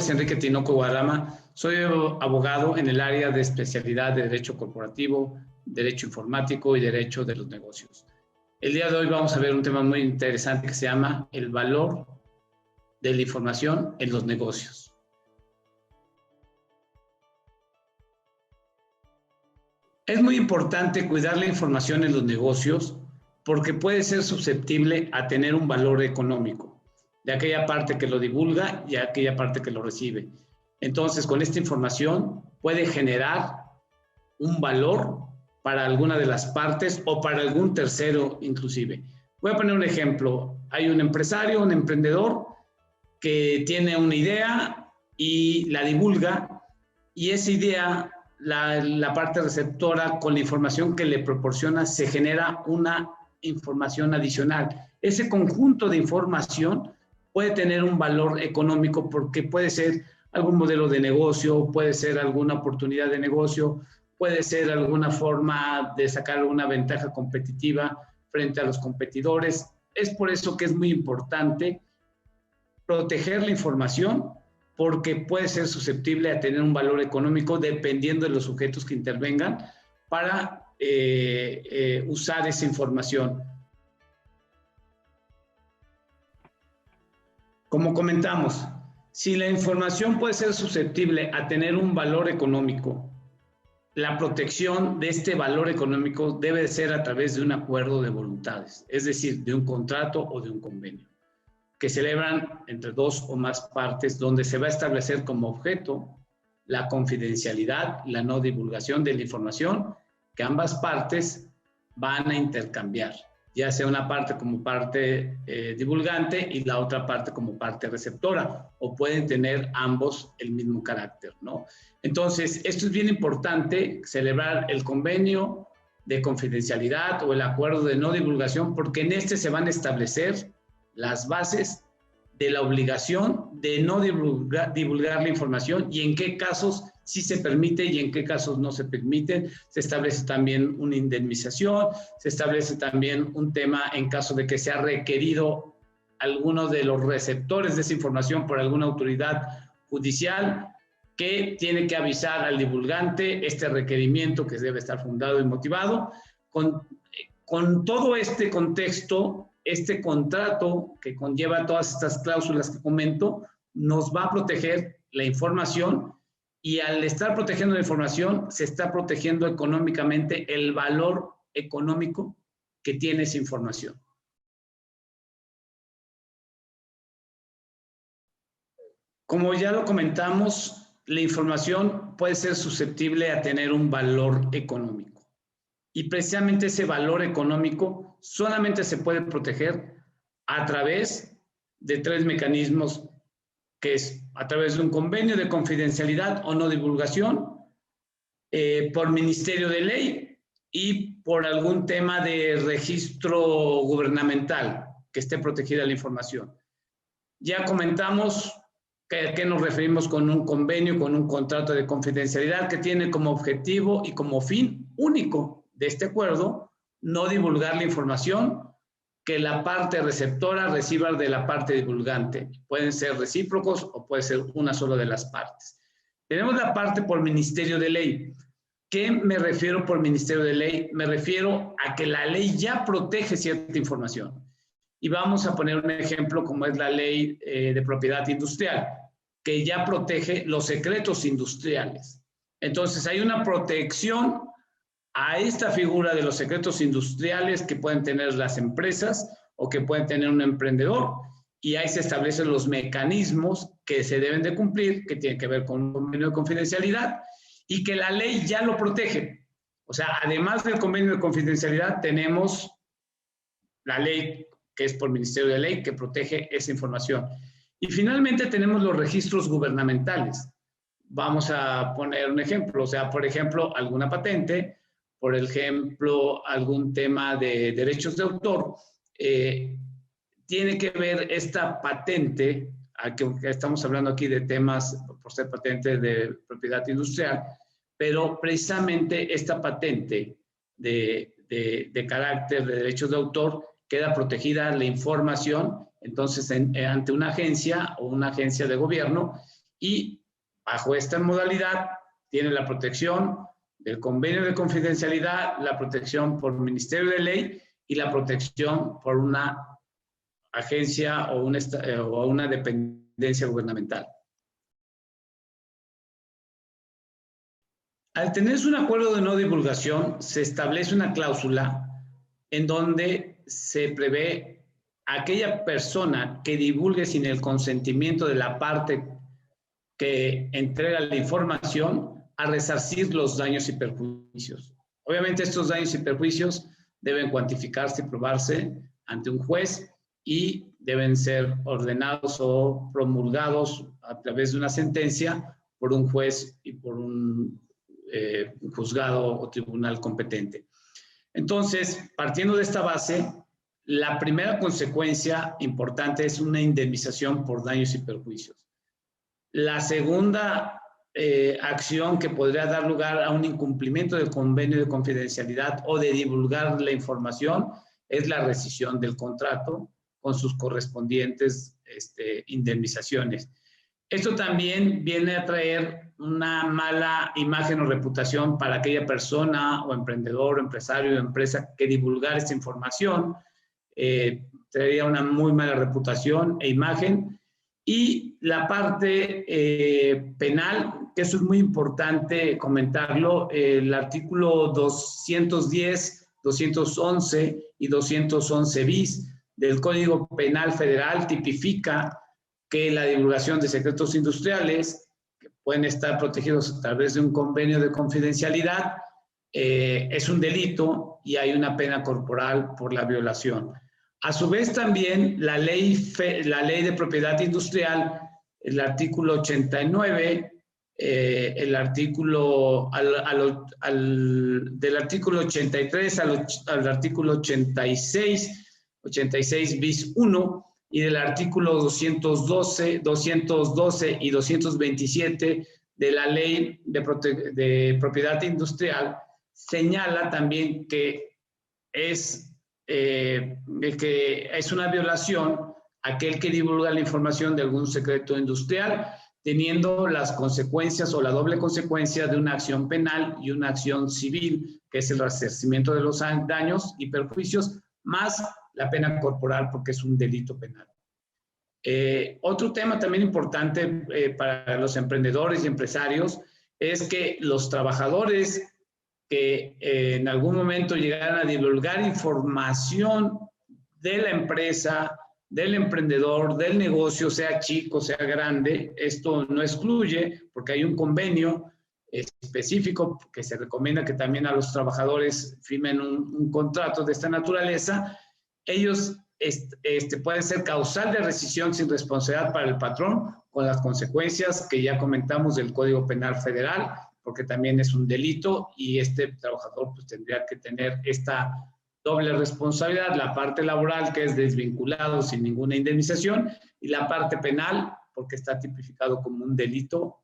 es Enrique Tinoco Guadarrama. Soy abogado en el área de especialidad de Derecho Corporativo, Derecho Informático y Derecho de los Negocios. El día de hoy vamos a ver un tema muy interesante que se llama el valor de la información en los negocios. Es muy importante cuidar la información en los negocios porque puede ser susceptible a tener un valor económico de aquella parte que lo divulga y aquella parte que lo recibe. Entonces, con esta información puede generar un valor para alguna de las partes o para algún tercero inclusive. Voy a poner un ejemplo. Hay un empresario, un emprendedor que tiene una idea y la divulga, y esa idea, la parte receptora, con la información que le proporciona, se genera una información adicional. Ese conjunto de información puede tener un valor económico porque puede ser algún modelo de negocio, puede ser alguna oportunidad de negocio, puede ser alguna forma de sacar una ventaja competitiva frente a los competidores. Es por eso que es muy importante proteger la información, porque puede ser susceptible a tener un valor económico dependiendo de los sujetos que intervengan para usar esa información. Como comentamos, si la información puede ser susceptible a tener un valor económico, la protección de este valor económico debe ser a través de un acuerdo de voluntades, es decir, de un contrato o de un convenio, que celebran entre dos o más partes, donde se va a establecer como objeto la confidencialidad, la no divulgación de la información que ambas partes van a intercambiar, ya sea una parte como parte divulgante y la otra parte como parte receptora, o pueden tener ambos el mismo carácter, ¿no? Entonces, esto es bien importante, celebrar el convenio de confidencialidad o el acuerdo de no divulgación, porque en este se van a establecer las bases de la obligación de no divulgar la información y en qué casos sí se permite y en qué casos no se permiten. Se establece también una indemnización, se establece también un tema en caso de que sea requerido alguno de los receptores de esa información por alguna autoridad judicial, que tiene que avisar al divulgante este requerimiento, que debe estar fundado y motivado. Con todo este contexto, este contrato que conlleva todas estas cláusulas que comento, nos va a proteger la información, y al estar protegiendo la información, se está protegiendo económicamente el valor económico que tiene esa información. Como ya lo comentamos, la información puede ser susceptible a tener un valor económico. Y precisamente ese valor económico solamente se puede proteger a través de tres mecanismos, que es a través de un convenio de confidencialidad o no divulgación, por ministerio de ley y por algún tema de registro gubernamental que esté protegida la información. Ya comentamos a qué nos referimos con un convenio, con un contrato de confidencialidad que tiene como objetivo y como fin único de este acuerdo no divulgar la información que la parte receptora reciba de la parte divulgante. Pueden ser recíprocos o puede ser una sola de las partes. Tenemos la parte por ministerio de ley. ¿Qué me refiero por ministerio de ley? Me refiero a que la ley ya protege cierta información. Y vamos a poner un ejemplo como es la ley de propiedad industrial, que ya protege los secretos industriales. Entonces hay una protección a esta figura de los secretos industriales que pueden tener las empresas o que pueden tener un emprendedor, y ahí se establecen los mecanismos que se deben de cumplir, que tienen que ver con un convenio de confidencialidad y que la ley ya lo protege. O sea, además del convenio de confidencialidad, tenemos la ley que es por Ministerio de Ley, que protege esa información. Y finalmente tenemos los registros gubernamentales. Vamos a poner un ejemplo, o sea, por ejemplo, alguna patente, por ejemplo, algún tema de derechos de autor, tiene que ver esta patente, que estamos hablando aquí de temas por ser patente de propiedad industrial, pero precisamente esta patente de carácter de derechos de autor queda protegida la información, entonces ante una agencia o una agencia de gobierno, y bajo esta modalidad tiene la protección del convenio de confidencialidad, la protección por Ministerio de Ley y la protección por una agencia o una dependencia gubernamental. Al tenerse un acuerdo de no divulgación, se establece una cláusula en donde se prevé aquella persona que divulgue sin el consentimiento de la parte que entrega la información a resarcir los daños y perjuicios. Obviamente estos daños y perjuicios deben cuantificarse y probarse ante un juez y deben ser ordenados o promulgados a través de una sentencia por un juez y por un juzgado o tribunal competente. Entonces, partiendo de esta base, la primera consecuencia importante es una indemnización por daños y perjuicios. La segunda acción que podría dar lugar a un incumplimiento del convenio de confidencialidad o de divulgar la información es la rescisión del contrato con sus correspondientes indemnizaciones. Esto también viene a traer una mala imagen o reputación para aquella persona o emprendedor o empresario o empresa que divulgar esta información. Traería una muy mala reputación e imagen. Y la parte penal, que eso es muy importante comentarlo, el artículo 210, 211 y 211 bis del Código Penal Federal tipifica que la divulgación de secretos industriales, que pueden estar protegidos a través de un convenio de confidencialidad, es un delito y hay una pena corporal por la violación. A su vez también la ley de propiedad industrial, el artículo 89, del artículo 83 al artículo 86 bis 1 y del artículo 212 y 227 de la ley de propiedad industrial señala también que es una violación aquel que divulga la información de algún secreto industrial, teniendo las consecuencias o la doble consecuencia de una acción penal y una acción civil, que es el resarcimiento de los daños y perjuicios, más la pena corporal porque es un delito penal. Otro tema también importante para los emprendedores y empresarios es que los trabajadores que en algún momento llegaran a divulgar información de la empresa, del emprendedor, del negocio, sea chico, sea grande, esto no excluye porque hay un convenio específico que se recomienda que también a los trabajadores firmen un contrato de esta naturaleza. Ellos pueden ser causal de rescisión sin responsabilidad para el patrón, con las consecuencias que ya comentamos del Código Penal Federal, porque también es un delito y este trabajador pues tendría que tener esta doble responsabilidad, la parte laboral que es desvinculado sin ninguna indemnización y la parte penal porque está tipificado como un delito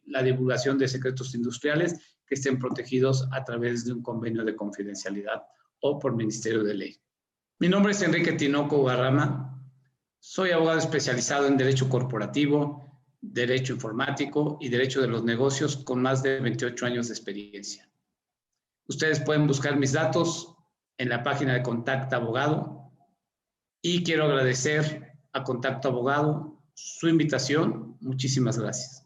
la divulgación de secretos industriales que estén protegidos a través de un convenio de confidencialidad o por Ministerio de Ley. Mi nombre es Enrique Tinoco Garrama, soy abogado especializado en Derecho Corporativo, Derecho Informático y Derecho de los Negocios con más de 28 años de experiencia. Ustedes pueden buscar mis datos en la página de Contacta Abogado y quiero agradecer a Contacta Abogado su invitación. Muchísimas gracias.